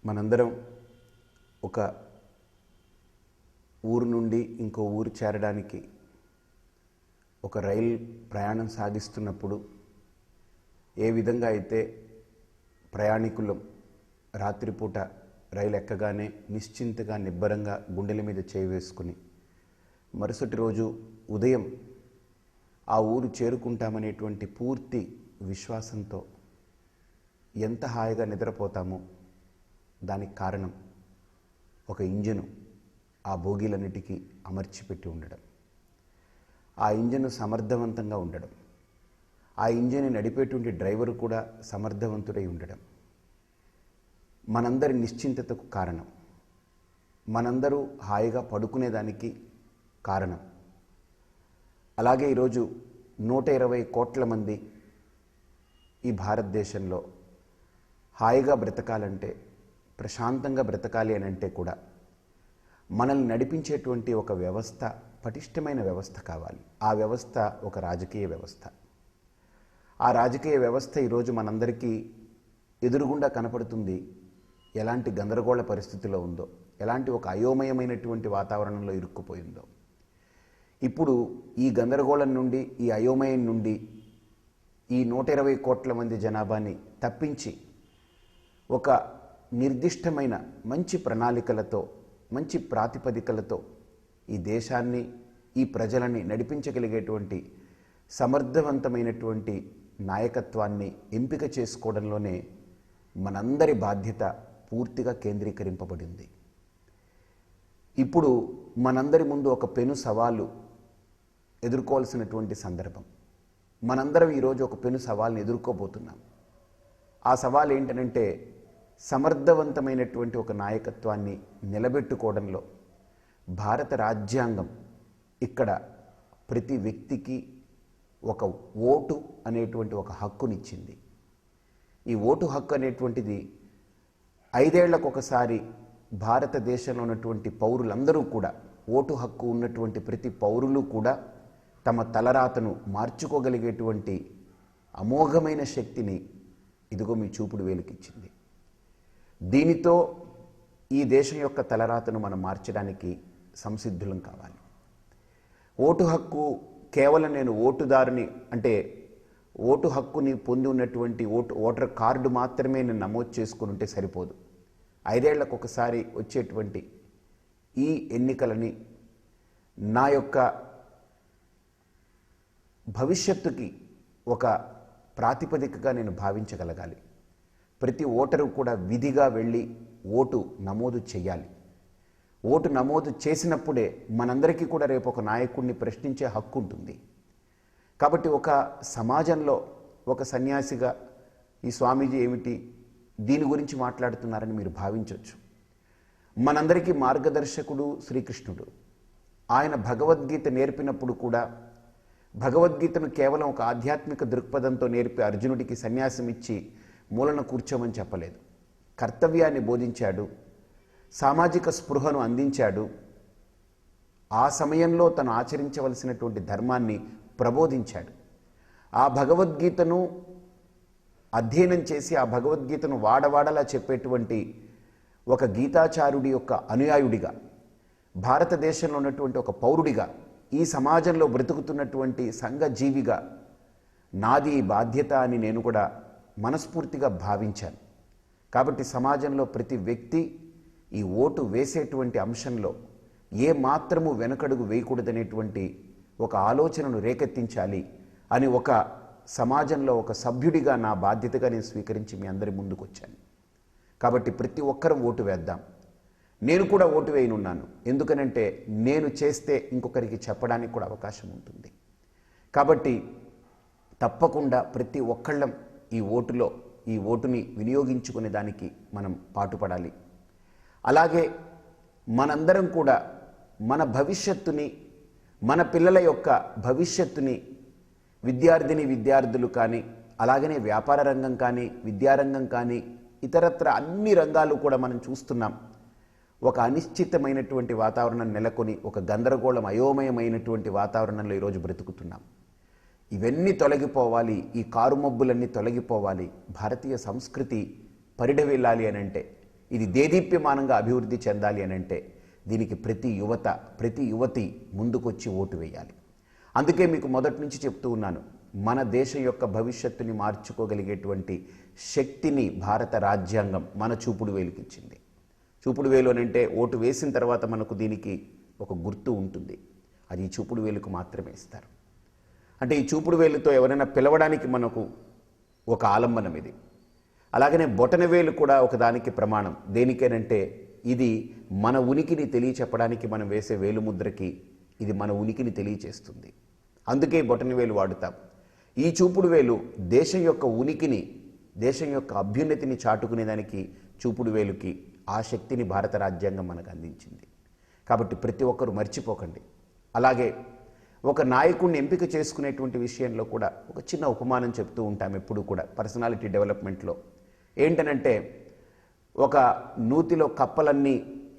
మనందరం ఒక ఊరు నుండి ఇంకో ఊరు చేరడానికి ఒక రైలు ప్రయాణం సాగిస్తున్నప్పుడు ఏ విధంగా అయితే ప్రయాణికులం రాత్రిపూట రైలు ఎక్కగానే నిశ్చింతగా నిబ్బరంగా గుండెల మీద చేయి వేసుకుని మరుసటి రోజు ఉదయం ఆ ఊరు చేరుకుంటామనేటువంటి పూర్తి విశ్వాసంతో ఎంత హాయిగా నిద్రపోతామో దానికి కారణం ఒక ఇంజను ఆ బోగీలన్నిటికీ అమర్చిపెట్టి ఉండడం, ఆ ఇంజను సమర్థవంతంగా ఉండడం, ఆ ఇంజన్ని నడిపేటువంటి డ్రైవరు కూడా సమర్థవంతుడై ఉండడం మనందరి నిశ్చింతతకు కారణం, మనందరూ హాయిగా పడుకునేదానికి కారణం. అలాగే ఈరోజు 120 కోట్ల మంది ఈ భారతదేశంలో హాయిగా బ్రతకాలంటే, ప్రశాంతంగా బ్రతకాలి అని అంటే కూడా మనల్ని నడిపించేటువంటి ఒక వ్యవస్థ, పటిష్టమైన వ్యవస్థ కావాలి. ఆ వ్యవస్థ ఒక రాజకీయ వ్యవస్థ. ఆ రాజకీయ వ్యవస్థ ఈరోజు మనందరికీ ఎదురుగుండా కనపడుతుంది. ఎలాంటి గందరగోళ పరిస్థితిలో ఉందో, ఎలాంటి ఒక అయోమయమైనటువంటి వాతావరణంలో ఇరుక్కుపోయిందో. ఇప్పుడు ఈ గందరగోళం నుండి, ఈ అయోమయం నుండి ఈ 120 కోట్ల మంది జనాభాని తప్పించి ఒక నిర్దిష్టమైన మంచి ప్రణాళికలతో, మంచి ప్రాతిపదికలతో ఈ దేశాన్ని, ఈ ప్రజలని నడిపించగలిగేటువంటి సమర్థవంతమైనటువంటి నాయకత్వాన్ని ఎంపిక చేసుకోవడంలోనే మనందరి బాధ్యత పూర్తిగా కేంద్రీకరింపబడింది. ఇప్పుడు మనందరి ముందు ఒక పెను సవాలు ఎదుర్కోవాల్సినటువంటి సందర్భం. మనందరం ఈరోజు ఒక పెను సవాల్ని ఎదుర్కోబోతున్నాం. ఆ సవాల్ ఏంటనంటే, సమర్థవంతమైనటువంటి ఒక నాయకత్వాన్ని నిలబెట్టుకోవడంలో భారత రాజ్యాంగం ఇక్కడ ప్రతి వ్యక్తికి ఒక ఓటు అనేటువంటి ఒక హక్కునిచ్చింది. ఈ ఓటు హక్కు అనేటువంటిది 5 ఏళ్లకు ఒకసారి భారతదేశంలో ఉన్నటువంటి పౌరులందరూ కూడా, ఓటు హక్కు ఉన్నటువంటి ప్రతి పౌరులు కూడా తమ తలరాతను మార్చుకోగలిగేటువంటి అమోఘమైన శక్తిని ఇదిగో మీ చూపుడు వేలుకిచ్చింది. దీనితో ఈ దేశం యొక్క తలరాతను మనం మార్చడానికి సంసిద్ధులం కావాలి. ఓటు హక్కు కేవలం నేను ఓటుదారుని అంటే ఓటు హక్కుని పొంది ఉన్నటువంటి ఓటర్ కార్డు మాత్రమే నేను నమోదు చేసుకుని ఉంటే సరిపోదు. 5 ఏళ్లకు ఒకసారి వచ్చేటువంటి ఈ ఎన్నికలని నా యొక్క భవిష్యత్తుకి ఒక ప్రాతిపదికగా నేను భావించగలగాలి. ప్రతి ఓటరు కూడా విధిగా వెళ్ళి ఓటు నమోదు చేయాలి. ఓటు నమోదు చేసినప్పుడే మనందరికీ కూడా రేపు ఒక నాయకుడిని ప్రశ్నించే హక్కు ఉంటుంది. కాబట్టి ఒక సమాజంలో ఒక సన్యాసిగా ఈ స్వామీజీ ఏమిటి దీని గురించి మాట్లాడుతున్నారని మీరు భావించవచ్చు. మనందరికీ మార్గదర్శకుడు శ్రీకృష్ణుడు. ఆయన భగవద్గీత నేర్పినప్పుడు కూడా భగవద్గీతను కేవలం ఒక ఆధ్యాత్మిక దృక్పథంతో నేర్పి అర్జునుడికి సన్యాసం ఇచ్చి మూలన కూర్చోమని చెప్పలేదు. కర్తవ్యాన్ని బోధించాడు, సామాజిక స్పృహను అందించాడు, ఆ సమయంలో తను ఆచరించవలసినటువంటి ధర్మాన్ని ప్రబోధించాడు. ఆ భగవద్గీతను అధ్యయనం చేసి ఆ భగవద్గీతను వాడవాడలా చెప్పేటువంటి ఒక గీతాచార్యుడి యొక్క అనుయాయుడిగా, భారతదేశంలో ఉన్నటువంటి ఒక పౌరుడిగా, ఈ సమాజంలో బ్రతుకుతున్నటువంటి సంఘజీవిగా నాది బాధ్యత అని నేను కూడా మనస్ఫూర్తిగా భావించాను. కాబట్టి సమాజంలో ప్రతి వ్యక్తి ఈ ఓటు వేసేటువంటి అంశంలో ఏ మాత్రము వెనకడుగు వేయకూడదనేటువంటి ఒక ఆలోచనను రేకెత్తించాలి అని ఒక సమాజంలో ఒక సభ్యుడిగా నా బాధ్యతగా నేను స్వీకరించి మీ అందరి ముందుకు వచ్చాను. కాబట్టి ప్రతి ఒక్కరం ఓటు వేద్దాం. నేను కూడా ఓటు వేయనున్నాను. ఎందుకనంటే నేను చేస్తే ఇంకొకరికి చెప్పడానికి కూడా అవకాశం ఉంటుంది. కాబట్టి తప్పకుండా ప్రతి ఒక్కళ్ళం ఈ ఓటుని వినియోగించుకునే దానికి మనం పాటుపడాలి. అలాగే మనందరం కూడా మన భవిష్యత్తుని, మన పిల్లల యొక్క భవిష్యత్తుని విద్యార్థులు కానీ, అలాగనే వ్యాపార రంగం కానీ, విద్యారంగం కానీ, ఇతరత్ర అన్ని రంగాలు కూడా మనం చూస్తున్నాం. ఒక అనిశ్చితమైనటువంటి వాతావరణం నెలకొని, ఒక గందరగోళం అయోమయమైనటువంటి వాతావరణంలో ఈరోజు బ్రతుకుతున్నాం. ఇవన్నీ తొలగిపోవాలి, ఈ కారుమబ్బులన్నీ తొలగిపోవాలి, భారతీయ సంస్కృతి పరిడవిల్లాలి అని అంటే ఇది దేదీప్యమానంగా అభివృద్ధి చెందాలి అని అంటే దీనికి ప్రతి యువత, ప్రతి యువతి ముందుకొచ్చి ఓటు వేయాలి. అందుకే మీకు మొదటి నుంచి చెప్తూ ఉన్నాను, మన దేశం యొక్క భవిష్యత్తుని మార్చుకోగలిగేటువంటి శక్తిని భారత రాజ్యాంగం మన చూపుడు వేలుకి ఇచ్చింది. చూపుడు వేలు అని అంటే ఓటు వేసిన తర్వాత మనకు దీనికి ఒక గుర్తు ఉంటుంది, అది ఈ చూపుడు వేలుకు మాత్రమే ఇస్తారు. అంటే ఈ చూపుడు వేలుతో ఎవరైనా పిలవడానికి మనకు ఒక ఆలంబనం ఇది. అలాగనే బొటన వేలు కూడా ఒకదానికి ప్రమాణం. దేనికేనంటే ఇది మన ఉనికిని తెలియచెప్పడానికి మనం వేసే వేలుముద్రకి ఇది మన ఉనికిని తెలియచేస్తుంది. అందుకే బొటన వేలు వాడుతాం. ఈ చూపుడు వేలు దేశం యొక్క ఉనికిని, దేశం యొక్క అభ్యున్నతిని చాటుకునేదానికి చూపుడు వేలుకి ఆ శక్తిని భారత రాజ్యాంగం మనకు అందించింది. కాబట్టి ప్రతి ఒక్కరూ మర్చిపోకండి. అలాగే ఒక నాయకుడిని ఎంపిక చేసుకునేటువంటి విషయంలో కూడా ఒక చిన్న ఉపమానం చెప్తూ ఉంటాం ఎప్పుడు కూడా పర్సనాలిటీ డెవలప్మెంట్లో. ఏంటనంటే ఒక నూతిలో కప్పలన్నీ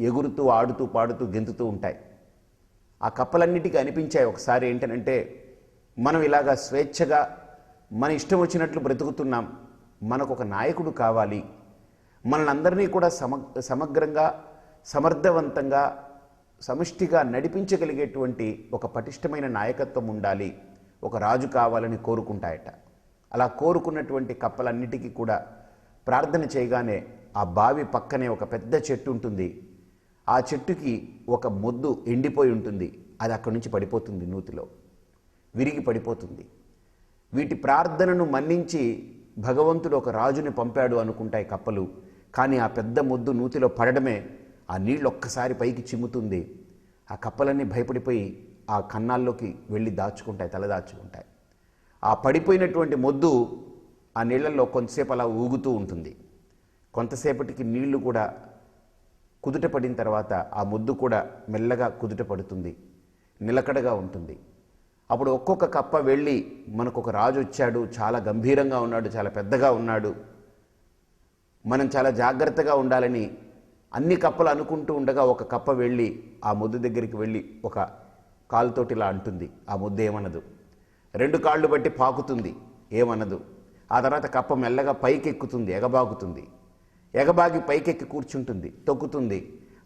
ఎగురుతూ, ఆడుతూ, పాడుతూ, గెంతుతూ ఉంటాయి. ఆ కప్పలన్నిటికీ అనిపించాయి ఒకసారి ఏంటనంటే మనం ఇలాగా స్వేచ్ఛగా మన ఇష్టం వచ్చినట్లు బ్రతుకుతున్నాం, మనకు ఒక నాయకుడు కావాలి, మనల్ని కూడా సమగ్రంగా, సమర్థవంతంగా, సమిష్టిగా నడిపించగలిగేటువంటి ఒక పటిష్టమైన నాయకత్వం ఉండాలి, ఒక రాజు కావాలని కోరుకుంటాయట. అలా కోరుకున్నటువంటి కప్పలన్నిటికీ కూడా ప్రార్థన చేయగానే ఆ బావి పక్కనే ఒక పెద్ద చెట్టు ఉంటుంది. ఆ చెట్టుకి ఒక మొద్దు ఎండిపోయి ఉంటుంది. అది అక్కడి నుంచి పడిపోతుంది, నూతిలో విరిగి పడిపోతుంది. వీటి ప్రార్థనను మన్నించి భగవంతుడు ఒక రాజుని పంపాడు అనుకుంటాయి కప్పలు. కానీ ఆ పెద్ద మొద్దు నూతిలో పడడమే ఆ నీళ్ళు ఒక్కసారి పైకి చిమ్ముతుంది. ఆ కప్పలన్నీ భయపడిపోయి ఆ కన్నాల్లోకి వెళ్ళి దాచుకుంటాయి, తల దాచుకుంటాయి. ఆ పడిపోయినటువంటి మొద్దు ఆ నీళ్ళల్లో కొంతసేపు అలా ఊగుతూ ఉంటుంది. కొంతసేపటికి నీళ్లు కూడా కుదుట పడిన తర్వాత ఆ మొద్దు కూడా మెల్లగా కుదుట పడుతుంది, నిలకడగా ఉంటుంది. అప్పుడు ఒక్కొక్క కప్ప వెళ్ళి మనకు ఒక రాజు వచ్చాడు, చాలా గంభీరంగా ఉన్నాడు, చాలా పెద్దగా ఉన్నాడు, మనం చాలా జాగ్రత్తగా ఉండాలని అన్ని కప్పలు అనుకుంటూ ఉండగా ఒక కప్ప వెళ్ళి ఆ మొద్దు దగ్గరికి వెళ్ళి ఒక కాలుతోటి ఇలా అంటుంది. ఆ మొద్దు ఏమనదు. రెండు కాళ్ళు బట్టి పాకుతుంది, ఏమనదు. ఆ తర్వాత కప్ప మెల్లగా పైకి ఎక్కుతుంది, ఎగబాగుతుంది. ఎగబాగి పైకెక్కి కూర్చుంటుంది, తొక్కుతుంది.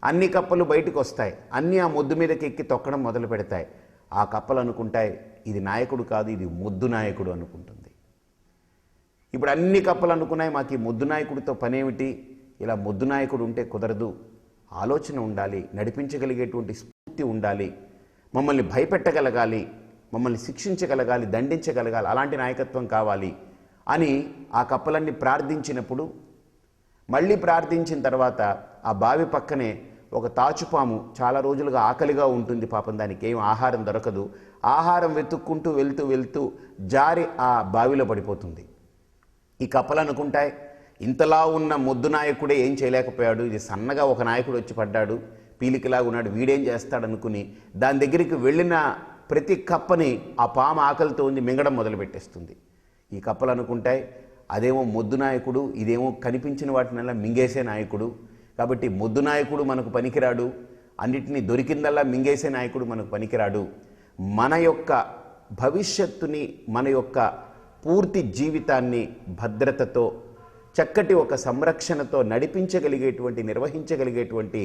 అన్ని కప్పలు బయటకు వస్తాయి, అన్నీ ఆ మొద్దు మీదకి ఎక్కి తొక్కడం మొదలు పెడతాయి. ఆ కప్పలు అనుకుంటాయి ఇది నాయకుడు కాదు, ఇది మొద్దు నాయకుడు అనుకుంటుంది. ఇప్పుడు అన్ని కప్పలు అనుకున్నాయి మాకు ఈ మొద్దు నాయకుడితో పనేమిటి, ఇలా మొద్దు నాయకుడు ఉంటే కుదరదు, ఆలోచన ఉండాలి, నడిపించగలిగేటువంటి స్ఫూర్తి ఉండాలి, మమ్మల్ని భయపెట్టగలగాలి, మమ్మల్ని శిక్షించగలగాలి, దండించగలగాలి, అలాంటి నాయకత్వం కావాలి అని ఆ కప్పలన్నీ ప్రార్థించినప్పుడు, మళ్ళీ ప్రార్థించిన తర్వాత ఆ బావి పక్కనే ఒక తాచుపాము చాలా రోజులుగా ఆకలిగా ఉంటుంది, పాపం దానికి ఏం ఆహారం దొరకదు. ఆహారం వెతుక్కుంటూ వెళ్తూ వెళ్తూ జారి ఆ బావిలో పడిపోతుంది. ఈ కప్పలు అనుకుంటాయి ఇంతలా ఉన్న మొద్దు నాయకుడే ఏం చేయలేకపోయాడు, ఇది సన్నగా ఒక నాయకుడు వచ్చి పడ్డాడు, పీలికలాగా ఉన్నాడు, వీడేం చేస్తాడనుకుని దాని దగ్గరికి వెళ్ళిన ప్రతి కప్పని ఆ పాము ఆకలితో ఉంది మింగడం మొదలుపెట్టేస్తుంది. ఈ కప్పలు అనుకుంటాయి అదేమో మొద్దు నాయకుడు, ఇదేమో కనిపించిన వాటినల్లా మింగేసే నాయకుడు, కాబట్టి మొద్దు నాయకుడు మనకు పనికిరాడు, అన్నిటినీ దొరికిందల్లా మింగేసే నాయకుడు మనకు పనికిరాడు. మన యొక్క భవిష్యత్తుని, మన యొక్క పూర్తి జీవితాన్ని భద్రతతో, చక్కటి ఒక సంరక్షణతో నడిపించగలిగేటువంటి, నిర్వహించగలిగేటువంటి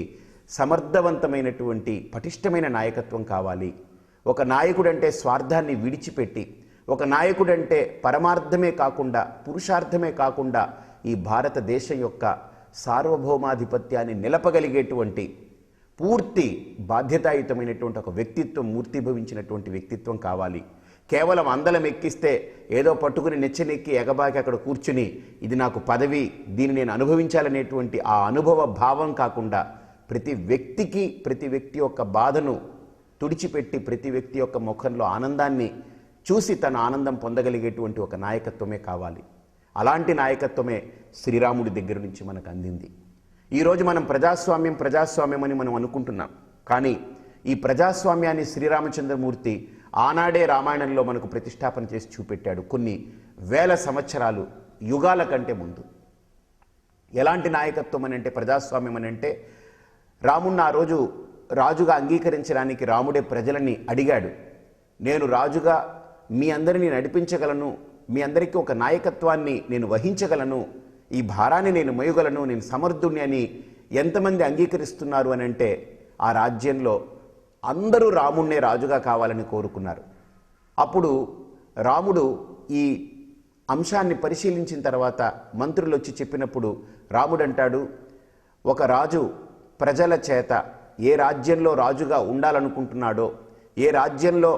సమర్థవంతమైనటువంటి పటిష్టమైన నాయకత్వం కావాలి. ఒక నాయకుడంటే స్వార్థాన్ని విడిచిపెట్టి, ఒక నాయకుడంటే పరమార్థమే కాకుండా, పురుషార్థమే కాకుండా ఈ భారతదేశం యొక్క సార్వభౌమాధిపత్యాన్ని నిలపగలిగేటువంటి పూర్తి బాధ్యతాయుతమైనటువంటి ఒక వ్యక్తిత్వం, మూర్తిభవించినటువంటి వ్యక్తిత్వం కావాలి. కేవలం అందలం ఎక్కిస్తే ఏదో పట్టుకుని నెచ్చనెక్కి ఎగబాకి అక్కడ కూర్చుని ఇది నాకు పదవి, దీన్ని నేను అనుభవించాలనేటువంటి ఆ అనుభవ భావం కాకుండా, ప్రతి వ్యక్తికి, ప్రతి వ్యక్తి యొక్క బాధను తుడిచిపెట్టి, ప్రతి వ్యక్తి యొక్క ముఖంలో ఆనందాన్ని చూసి తన ఆనందం పొందగలిగేటువంటి ఒక నాయకత్వమే కావాలి. అలాంటి నాయకత్వమే శ్రీరాముడి దగ్గర నుంచి మనకు అందింది. ఈరోజు మనం ప్రజాస్వామ్యం అని మనం అనుకుంటున్నాం. కానీ ఈ ప్రజాస్వామ్యాన్ని శ్రీరామచంద్రమూర్తి ఆనాడే రామాయణంలో మనకు ప్రతిష్టాపన చేసి చూపెట్టాడు, కొన్ని వేల సంవత్సరాలు, యుగాల కంటే ముందు. ఎలాంటి నాయకత్వం అని అంటే, ప్రజాస్వామ్యం అని అంటే, రాముణ్ణి ఆ రోజు రాజుగా అంగీకరించడానికి రాముడే ప్రజలని అడిగాడు, నేను రాజుగా మీ అందరినీ నడిపించగలను, మీ అందరికీ ఒక నాయకత్వాన్ని నేను వహించగలను, ఈ భారాన్ని నేను మోయగలను, నేను సమర్థుణ్ణి అని ఎంతమంది అంగీకరిస్తున్నారు అని అంటే ఆ రాజ్యంలో అందరూ రాముణ్ణే రాజుగా కావాలని కోరుకున్నారు. అప్పుడు రాముడు ఈ అంశాన్ని పరిశీలించిన తర్వాత మంత్రులు వచ్చి చెప్పినప్పుడు రాముడు అంటాడు, ఒక రాజు ప్రజల చేత ఏ రాజ్యంలో రాజుగా ఉండాలనుకుంటున్నాడో, ఏ రాజ్యంలో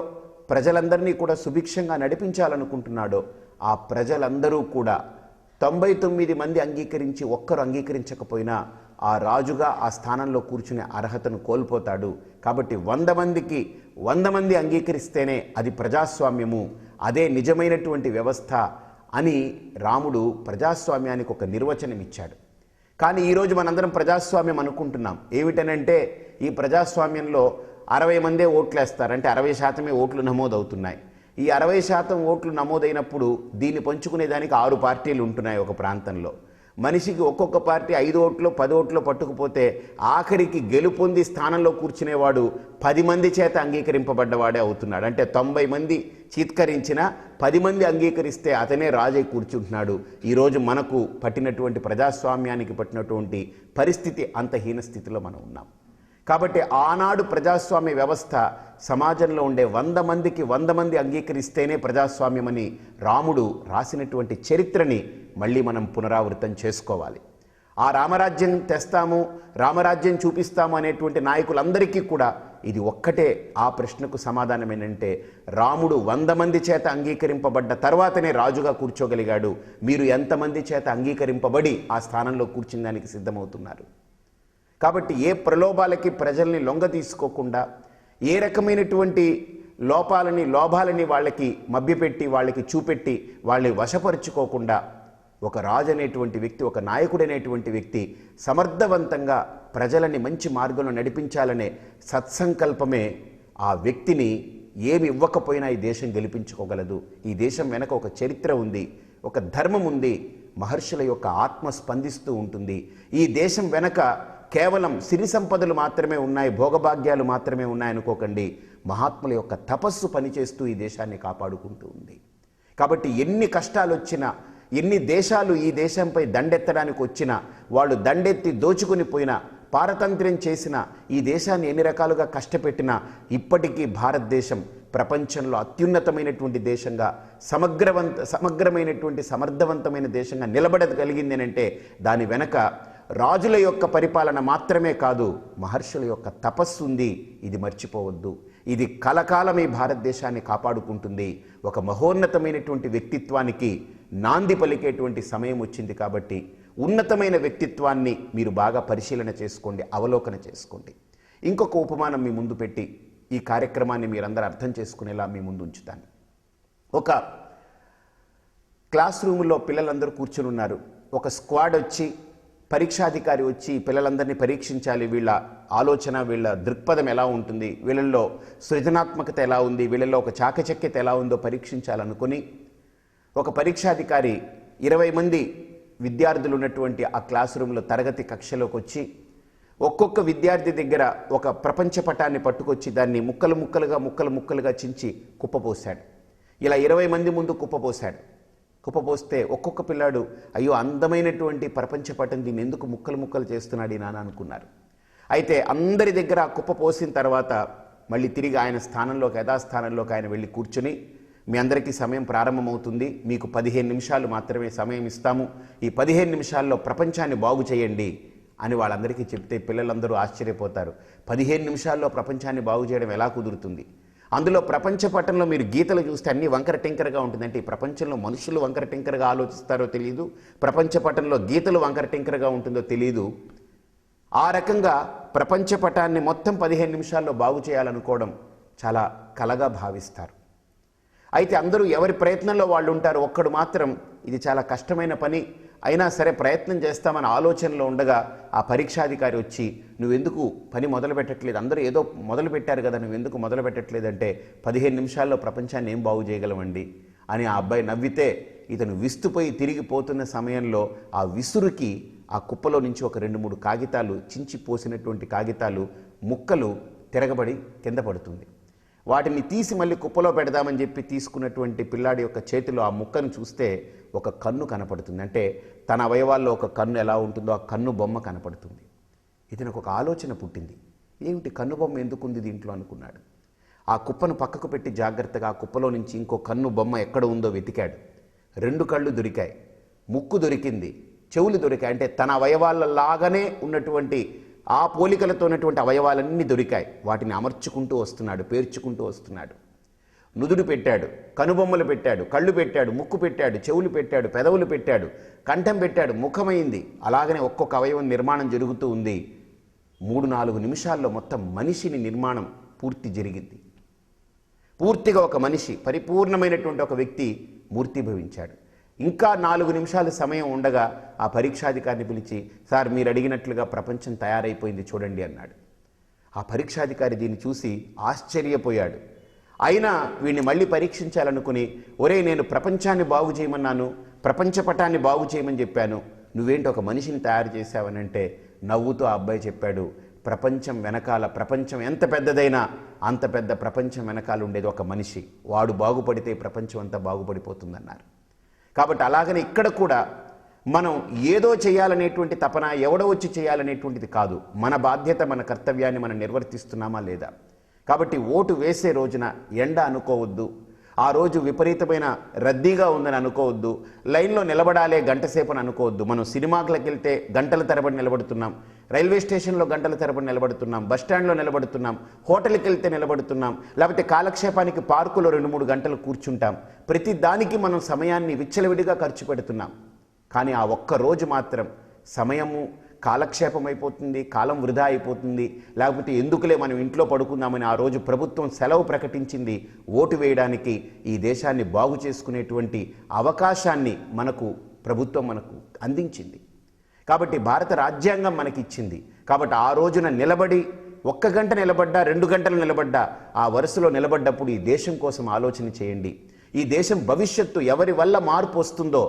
ప్రజలందరినీ కూడా సుభిక్షంగా నడిపించాలనుకుంటున్నాడో ఆ ప్రజలందరూ కూడా 99 మంది అంగీకరించి ఒక్కరు అంగీకరించకపోయినా ఆ రాజుగా ఆ స్థానంలో కూర్చునే అర్హతను కోల్పోతాడు. కాబట్టి 100 మందికి 100 మంది అంగీకరిస్తేనే అది ప్రజాస్వామ్యము, అదే నిజమైనటువంటి వ్యవస్థ అని రాముడు ప్రజాస్వామ్యానికి ఒక నిర్వచనం ఇచ్చాడు. కానీ ఈరోజు మనందరం ప్రజాస్వామ్యం అనుకుంటున్నాం. ఏమిటనంటే ఈ ప్రజాస్వామ్యంలో 60 మందే ఓట్లేస్తారు, అంటే 60% ఓట్లు నమోదవుతున్నాయి. ఈ 60% ఓట్లు నమోదైనప్పుడు దీన్ని పంచుకునేదానికి 6 పార్టీలు ఉంటున్నాయి ఒక ప్రాంతంలో. మనిషికి ఒక్కొక్క పార్టీ 5 ఓట్లు 10 ఓట్లు పట్టుకుపోతే ఆఖరికి గెలుపొంది స్థానంలో కూర్చునేవాడు 10 మంది చేత అంగీకరింపబడ్డవాడే అవుతున్నాడు. అంటే 90 మంది చీత్కరించినా 10 మంది అంగీకరిస్తే అతనే రాజై కూర్చుంటున్నాడు. ఈరోజు మనకు పట్టినటువంటి ప్రజాస్వామ్యానికి పట్టినటువంటి పరిస్థితి అంత హీన స్థితిలో మనం ఉన్నాం. కాబట్టి ఆనాడు ప్రజాస్వామ్య వ్యవస్థ సమాజంలో ఉండే 100 మందికి 100 మంది అంగీకరిస్తేనే ప్రజాస్వామ్యమని రాముడు రాసినటువంటి చరిత్రని మళ్ళీ మనం పునరావృతం చేసుకోవాలి. ఆ రామరాజ్యం తెస్తాము, రామరాజ్యం చూపిస్తాము అనేటువంటి నాయకులందరికీ కూడా ఇది ఒక్కటే ఆ ప్రశ్నకు సమాధానం ఏంటంటే రాముడు 100 మంది చేత అంగీకరింపబడ్డ తర్వాతనే రాజుగా కూర్చోగలిగాడు. మీరు ఎంతమంది చేత అంగీకరింపబడి ఆ స్థానంలో కూర్చుని దానికి సిద్ధమవుతున్నారు? కాబట్టి ఏ ప్రలోభాలకి ప్రజల్ని లొంగ తీసుకోకుండా, ఏ రకమైనటువంటి లోభాలని వాళ్ళకి మభ్యపెట్టి వాళ్ళకి చూపెట్టి వాళ్ళని వశపరుచుకోకుండా ఒక రాజు అనేటువంటి వ్యక్తి, ఒక నాయకుడు అనేటువంటి వ్యక్తి సమర్థవంతంగా ప్రజలని మంచి మార్గంలో నడిపించాలనే సత్సంకల్పమే ఆ వ్యక్తిని ఏమి ఇవ్వకపోయినా ఈ దేశం గెలిపించుకోగలదు. ఈ దేశం వెనక ఒక చరిత్ర ఉంది, ఒక ధర్మం ఉంది, మహర్షుల యొక్క ఆత్మ స్పందిస్తూ ఉంటుంది. ఈ దేశం వెనక కేవలం సిరి సంపదలు మాత్రమే ఉన్నాయి, భోగభాగ్యాలు మాత్రమే ఉన్నాయనుకోకండి. మహాత్ముల యొక్క తపస్సు పనిచేస్తూ ఈ దేశాన్ని కాపాడుకుంటూ ఉంది. కాబట్టి ఎన్ని కష్టాలు వచ్చినా, ఎన్ని దేశాలు ఈ దేశంపై దండెత్తడానికి వచ్చినా, వాళ్ళు దండెత్తి దోచుకుని పోయినా, పారతంత్ర్యం చేసిన ఈ దేశాన్ని ఎన్ని రకాలుగా కష్టపెట్టినా ఇప్పటికీ భారతదేశం ప్రపంచంలో అత్యున్నతమైనటువంటి దేశంగా, సమగ్రమైనటువంటి సమర్థవంతమైన దేశంగా నిలబడగలిగింది అంటే దాని వెనక రాజుల యొక్క పరిపాలన మాత్రమే కాదు, మహర్షుల యొక్క తపస్సు ఉంది. ఇది మర్చిపోవద్దు. ఇది కలకాలం ఈ భారతదేశాన్ని కాపాడుకుంటుంది. ఒక మహోన్నతమైనటువంటి వ్యక్తిత్వానికి నాంది పలికేటువంటి సమయం వచ్చింది. కాబట్టి ఉన్నతమైన వ్యక్తిత్వాన్ని మీరు బాగా పరిశీలన చేసుకోండి, అవలోకన చేసుకోండి. ఇంకొక ఉపమానం మీ ముందు పెట్టి ఈ కార్యక్రమాన్ని మీరందరూ అర్థం చేసుకునేలా మీ ముందు ఉంచుతాను. ఒక క్లాస్ రూమ్లో పిల్లలందరూ కూర్చుని ఉన్నారు. ఒక స్క్వాడ్ వచ్చి, పరీక్షాధికారి వచ్చి పిల్లలందరినీ పరీక్షించాలి. వీళ్ళ ఆలోచన, వీళ్ళ దృక్పథం ఎలా ఉంటుంది, వీళ్ళల్లో సృజనాత్మకత ఎలా ఉంది, వీళ్ళల్లో ఒక చాకచక్యత ఎలా ఉందో పరీక్షించాలనుకుని ఒక పరీక్షాధికారి 20 మంది విద్యార్థులు ఉన్నటువంటి ఆ క్లాస్ రూమ్లో తరగతి కక్షలోకి వచ్చి ఒక్కొక్క విద్యార్థి దగ్గర ఒక ప్రపంచ పటాన్ని పట్టుకొచ్చి దాన్ని ముక్కలు ముక్కలుగా చించి కుప్పపోశాడు. ఇలా 20 మంది ముందు కుప్పపోశాడు. కుప్పపోస్తే ఒక్కొక్క పిల్లాడు అయ్యో అందమైనటువంటి ప్రపంచ పటం, దీన్ని ఎందుకు ముక్కలు చేస్తున్నాడు ఈ నాన్న అనుకున్నారు. అయితే అందరి దగ్గర కుప్ప పోసిన తర్వాత మళ్ళీ తిరిగి ఆయన స్థానంలోకి, యథాస్థానంలోకి ఆయన వెళ్ళి కూర్చుని, మీ అందరికీ సమయం ప్రారంభమవుతుంది, మీకు 15 నిమిషాలు మాత్రమే సమయం ఇస్తాము, ఈ 15 నిమిషాల్లో ప్రపంచాన్ని బాగు చేయండి అని వాళ్ళందరికీ చెప్తే పిల్లలందరూ ఆశ్చర్యపోతారు. 15 నిమిషాల్లో ప్రపంచాన్ని బాగు చేయడం ఎలా కుదురుతుంది? అందులో ప్రపంచ పటంలో మీరు గీతలు చూస్తే అన్ని వంకర టింకరగా ఉంటుంది. అంటే ఈ ప్రపంచంలో మనుషులు వంకర టింకరగా ఆలోచిస్తారో తెలియదు, ప్రపంచ పటంలో గీతలు వంకర టింకరగా ఉంటుందో తెలియదు. ఆ రకంగా ప్రపంచ పటాన్ని మొత్తం 15 నిమిషాల్లో బాగు చేయాలనుకోవడం చాలా కలగా భావిస్తారు. అయితే అందరూ ఎవరి ప్రయత్నంలో వాళ్ళు ఉంటారు. ఒక్కడు మాత్రం ఇది చాలా కష్టమైన పని, అయినా సరే ప్రయత్నం చేస్తామని ఆలోచనలో ఉండగా ఆ పరీక్షాధికారి వచ్చి, నువ్వెందుకు పని మొదలు పెట్టట్లేదు, అందరూ ఏదో మొదలు పెట్టారు కదా, నువ్వెందుకు మొదలు పెట్టట్లేదంటే 15 నిమిషాల్లో ప్రపంచాన్ని ఏం బాగు చేయగలమండి అని ఆ అబ్బాయి నవ్వితే, ఇతను విస్తుపోయి తిరిగిపోతున్న సమయంలో ఆ విసురుకి ఆ కుప్పలో నుంచి ఒక 2-3 కాగితాలు, చించి పోసినటువంటి కాగితాలు ముక్కలు తిరగబడి కింద పడుతుంది. వాటిని తీసి మళ్ళీ కుప్పలో పెడదామని చెప్పి తీసుకున్నటువంటి పిల్లాడి యొక్క చేతిలో ఆ ముక్కను చూస్తే ఒక కన్ను కనపడుతుంది. అంటే తన అవయవాల్లో ఒక కన్ను ఎలా ఉంటుందో ఆ కన్ను బొమ్మ కనపడుతుంది. ఇది నాకు ఒక ఆలోచన పుట్టింది. ఏమిటి కన్ను బొమ్మ ఎందుకుంది దీంట్లో అనుకున్నాడు. ఆ కుప్పను పక్కకు పెట్టి జాగ్రత్తగా ఆ కుప్పలో నుంచి ఇంకో కన్ను బొమ్మ ఎక్కడ ఉందో వెతికాడు. 2 కళ్ళు దొరికాయి, ముక్కు దొరికింది, చెవులు దొరికాయి. అంటే తన అవయవాలలాగానే ఉన్నటువంటి ఆ పోలికలతో ఉన్నటువంటి అవయవాలన్నీ దొరికాయి. వాటిని అమర్చుకుంటూ వస్తున్నాడు, పేర్చుకుంటూ వస్తున్నాడు. నుదుడు పెట్టాడు, కనుబొమ్మలు పెట్టాడు, కళ్ళు పెట్టాడు, ముక్కు పెట్టాడు, చెవులు పెట్టాడు, పెదవులు పెట్టాడు, కంఠం పెట్టాడు, ముఖమైంది. అలాగనే ఒక్కొక్క అవయవం నిర్మాణం జరుగుతూ ఉంది. 3-4 నిమిషాల్లో మొత్తం మనిషిని నిర్మాణం పూర్తి జరిగింది. పూర్తిగా ఒక మనిషి, పరిపూర్ణమైనటువంటి ఒక వ్యక్తి మూర్తిభవించాడు. ఇంకా 4 నిమిషాలు సమయం ఉండగా ఆ పరీక్షాధికారిని పిలిచి, సార్ మీరు అడిగినట్లుగా ప్రపంచం తయారైపోయింది చూడండి అన్నాడు. ఆ పరీక్షాధికారి దీన్ని చూసి ఆశ్చర్యపోయాడు. అయినా వీడిని మళ్ళీ పరీక్షించాలనుకుని, ఒరే నేను ప్రపంచాన్ని బాగు చేయమన్నాను, ప్రపంచ పటాన్ని బాగు చేయమని చెప్పాను, నువ్వేంటి ఒక మనిషిని తయారు చేశావనంటే నవ్వుతూ ఆ అబ్బాయి చెప్పాడు, ప్రపంచం వెనకాల, ప్రపంచం ఎంత పెద్దదైనా అంత పెద్ద ప్రపంచం వెనకాల ఉండేది ఒక మనిషి. వాడు బాగుపడితే ప్రపంచం అంతా బాగుపడిపోతుందన్నారు. కాబట్టి అలాగనే ఇక్కడ కూడా మనం ఏదో చేయాలనేటువంటి తపన, ఎవడో వచ్చి చేయాలనేటువంటిది కాదు. మన బాధ్యత, మన కర్తవ్యాన్ని మనం నిర్వర్తిస్తున్నామా లేదా. కాబట్టి ఓటు వేసే రోజున ఎండ అనుకోవద్దు, ఆ రోజు విపరీతమైన రద్దీగా ఉందని అనుకోవద్దు, లైన్లో నిలబడాలే గంట సేపని అనుకోవద్దు. మనం సినిమాలకు వెళ్తే గంటల తరబడి నిలబడుతున్నాం, రైల్వే స్టేషన్లో గంటల తరబడి నిలబడుతున్నాం, బస్టాండ్లో నిలబడుతున్నాం, హోటల్కి వెళ్తే నిలబడుతున్నాం, లేకపోతే కాలక్షేపానికి పార్కులో 2-3 గంటలు కూర్చుంటాం. ప్రతి దానికి మనం సమయాన్ని విచ్చలవిడిగా ఖర్చు పెడుతున్నాం. కానీ ఆ ఒక్క రోజు మాత్రం సమయము కాలక్షేపం అయిపోతుంది, కాలం వృధా అయిపోతుంది. లేకపోతే ఎందుకులే మనం ఇంట్లో పడుకుందామని ఆ రోజు ప్రభుత్వం సెలవు ప్రకటించింది ఓటు వేయడానికి. ఈ దేశాన్ని బాగు చేసుకునేటువంటి అవకాశాన్ని ప్రభుత్వం మనకు అందించింది. కాబట్టి భారత రాజ్యాంగం మనకిచ్చింది. కాబట్టి ఆ రోజున నిలబడి 1 గంట నిలబడ్డా, 2 గంటలు నిలబడ్డా, ఆ వరుసలో నిలబడ్డప్పుడు ఈ దేశం కోసం ఆలోచన చేయండి. ఈ దేశం భవిష్యత్తు ఎవరి వల్ల మార్పు వస్తుందో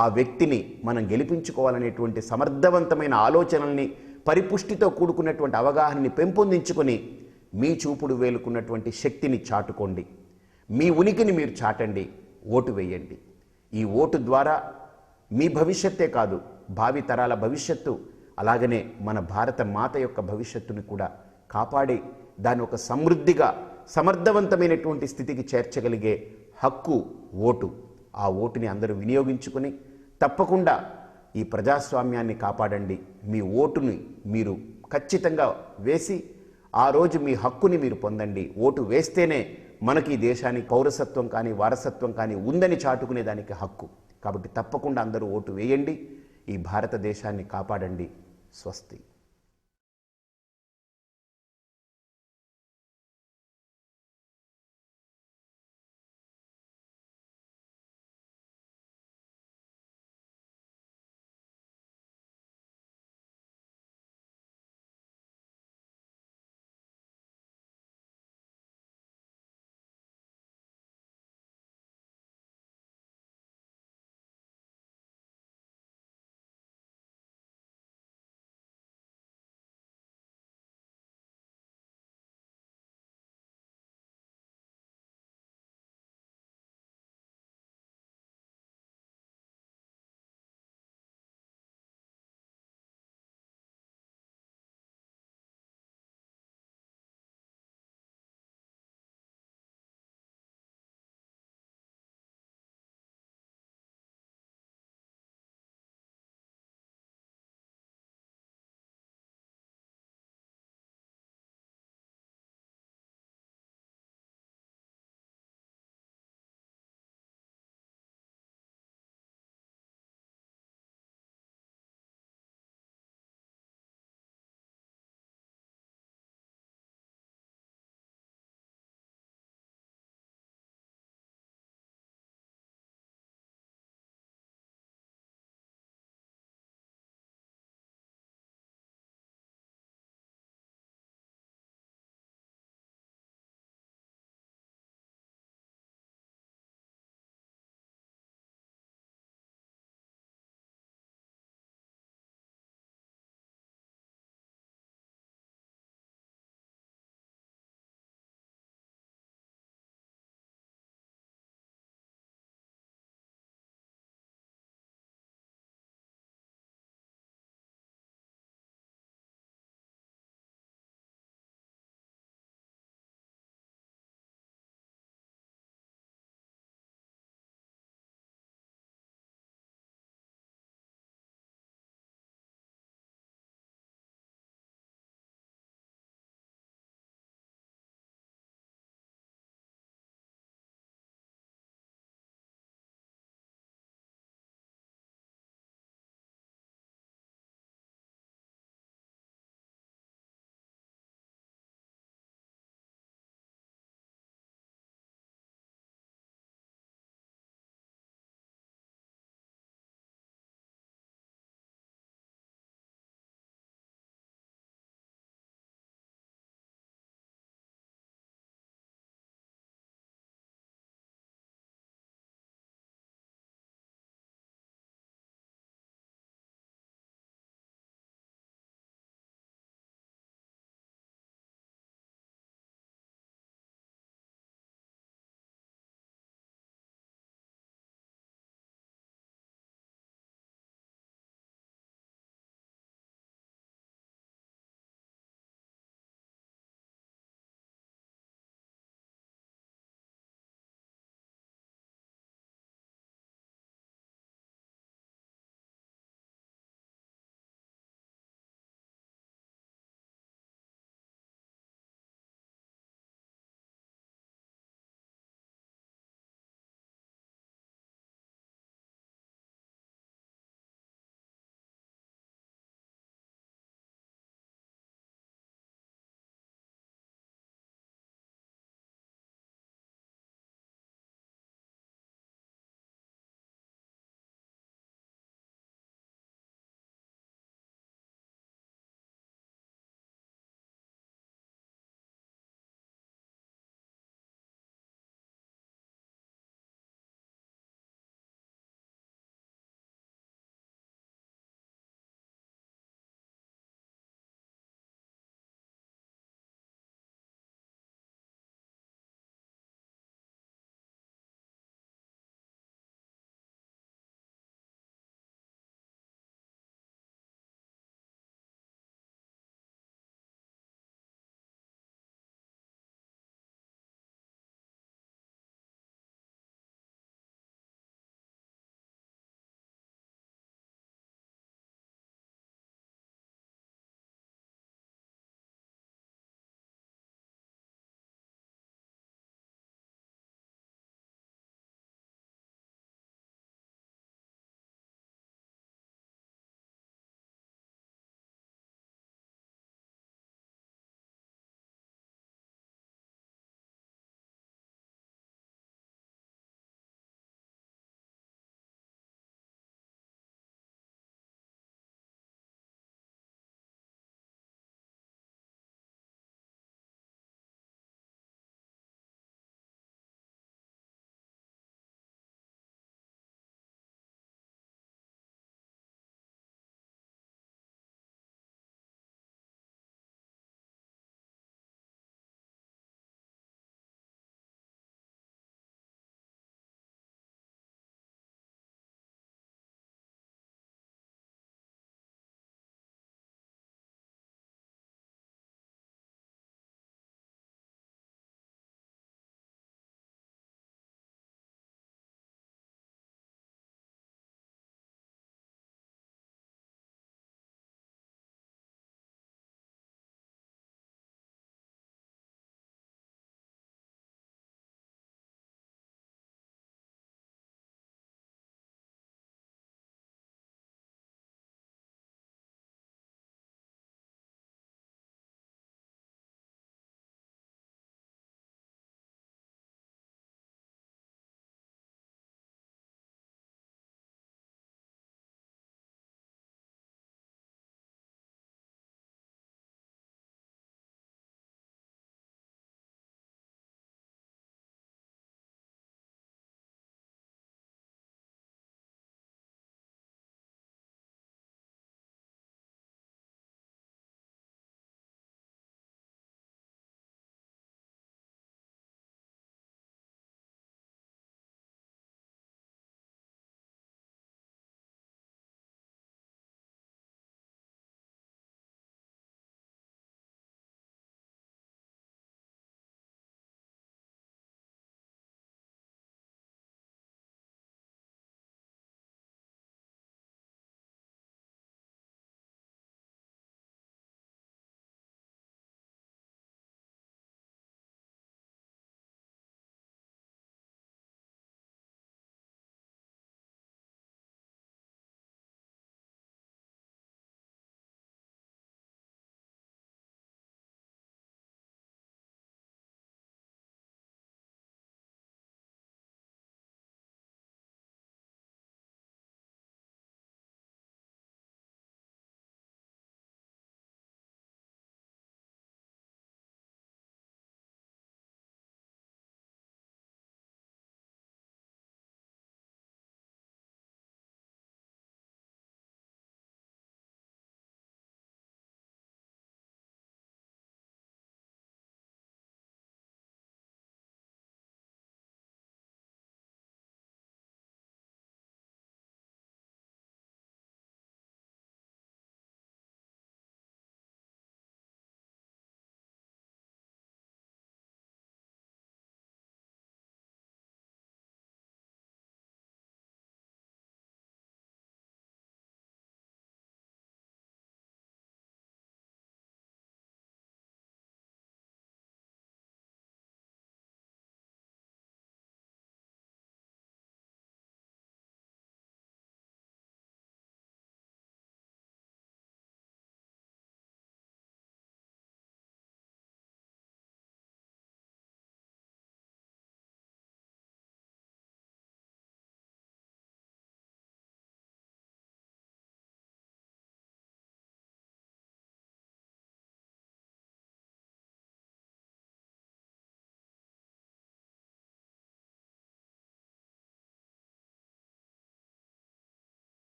ఆ వ్యక్తిని మనం గెలిపించుకోవాలనేటువంటి సమర్థవంతమైన ఆలోచనల్ని, పరిపుష్టితో కూడుకున్నటువంటి అవగాహనని పెంపొందించుకొని మీ చూపుడు వేలుకున్నటువంటి శక్తిని చాటుకోండి. మీ ఉనికిని మీరు చాటండి, ఓటు వేయండి. ఈ ఓటు ద్వారా మీ భవిష్యత్తే కాదు, భావి తరాల భవిష్యత్తు, అలాగనే మన భారత మాత యొక్క భవిష్యత్తుని కూడా కాపాడి దాన్ని ఒక సమృద్ధిగా, సమర్థవంతమైనటువంటి స్థితికి చేర్చగలిగే హక్కు ఓటు. ఆ ఓటుని అందరూ వినియోగించుకొని తప్పకుండా ఈ ప్రజాస్వామ్యాన్ని కాపాడండి. మీ ఓటుని మీరు ఖచ్చితంగా వేసి ఆ రోజు మీ హక్కుని మీరు పొందండి. ఓటు వేస్తేనే మనకి ఈ దేశానికి పౌరసత్వం కానీ, వారసత్వం కానీ ఉందని చాటుకునే దానికి హక్కు. కాబట్టి తప్పకుండా అందరూ ఓటు వేయండి. ఈ భారతదేశాన్ని కాపాడండి. స్వస్తి.